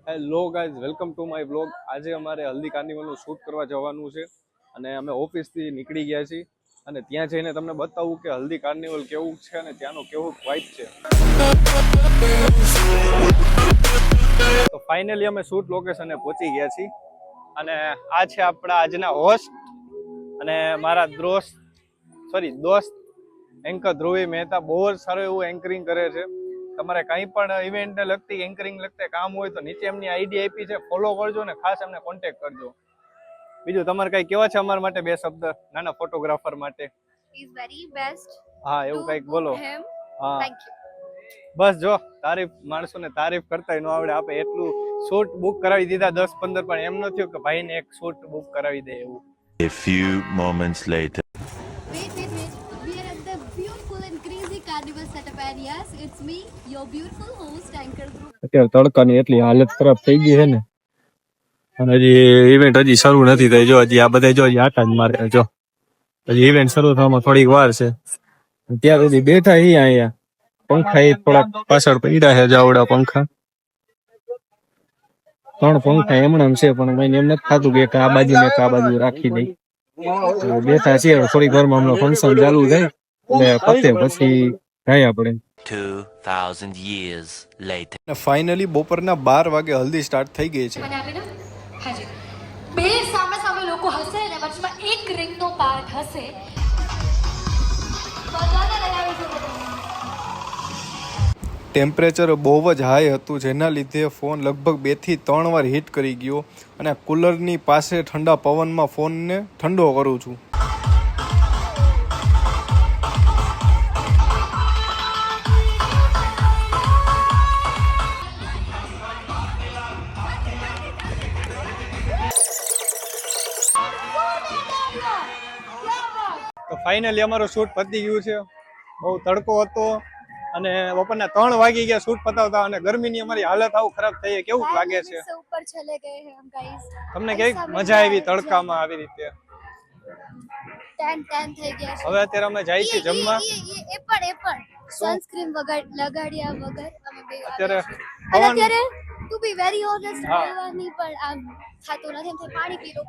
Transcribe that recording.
Hello guys, welcome to my blog. આજે અમારે હલ્દી કાર્નિવલનું shoot કરવા જવાનું છે અને અમે ઓફિસથી નીકળી ગયા છીએ અને ત્યાં જઈને તમને બતાવું કે હલ્દી કાર્નિવલ કેવું છે અને ત્યાંનો કેવો વાઇબ છે. તો ફાઇનલી અમે શૂટ લોકેશને પહોંચી ગયા છીએ અને આ છે આપણા આજના હોસ્ટ અને મારા દોસ્ત એન્કર ધ્રુવી મહેતા. બહુ જ સારું એવું એન્કરિંગ કરે છે. તમારે કંઈ પણ ઇવેન્ટને લગતી એન્કરિંગ લગતી કામ હોય તો નીચે એમની આઈડી આપી છે, ફોલો કરજો ને ખાસ એમને કોન્ટેક્ટ કરજો. બીજું તમારે કઈ કેવા છે અમારા માટે બે શબ્દ નાના ફોટોગ્રાફર માટે? Is very best. હા, એવું કંઈક બોલો. હા, થેન્ક યુ. બસ જો તારીફ, માણસોને તારીફ કરતા ન આવડે. આપણે એટલું શૂટ બુક કરાવી દીધા 10-15, પણ એમ ન થયું કે ભાઈને એક શૂટ બુક કરાવી દે એવું. A few moments later. Wait. We are at the beautiful and crazy carnival setup, and yes, it's me, your beautiful host, Anchor Group. અત્યારે તડકાની એટલી હાલત ખરાબ થઈ ગઈ છે ને, અને હજી ઇવેન્ટ હજી શરૂ નથી થઈ. જો હજી આ બધા જો આટા જ મારે. જો હજી ઇવેન્ટ શરૂ થવામાં થોડીક વાર છે. ત્યાં સુધી બેઠા અહીંયા પંખા એ થોડાક પાછળ પડ્યા છે. જાવડા પંખા 3 પંખા એમણામ છે, પણ મને એમ નથી થતું કે આ બાજુ ને આ બાજુ રાખી દઈ. બેઠા છે. થોડીક વારમાં હમણાં ફંક્શન ચાલુ થાય એટલે પતે પછી જાય આપણે. 2000 years later. ફાઇનલી બપોરના 12 વાગે હલ્દી સ્ટાર્ટ થઈ ગઈ છે. હાજી, બે સામે લોકો હશે ને વચમાં એક રિંગનો પાર્ટ હશે. ટેમ્પરેચર બહુ જ હાઈ હતું, જેના લીધે ફોન લગભગ 2 થી 3 વાર હીટ કરી ગયો અને કુલરની પાસે ઠંડા પવનમાં ફોનને ઠંડો કરું છું. તો ફાઇનલી અમારું શૂટ પતી ગયું છે. બહુ તડકો હતો અને બપોરના 3 વાગી ગયા શૂટ પતાવતા, અને ગરમીની અમારી હાલત આવું ખરાબ થઈ. કેવું લાગે છે ઉપર ચલે ગયે હે હમ ગાઈસ? તમને કેવી મજા આવી તડકામાં આવી રીતે? ટેન થઈ ગયા છે. હવે અત્યારે અમે જાય છે જમવા. એ પણ સનસ્ક્રીન લગાડ્યા વગર અમે બે અત્યારે અત્યારે ટુ બી વેરી ઓનેસ્ટ બોલવાની પણ આમ થાતું નથી. એમ થાય પાણી પી લો.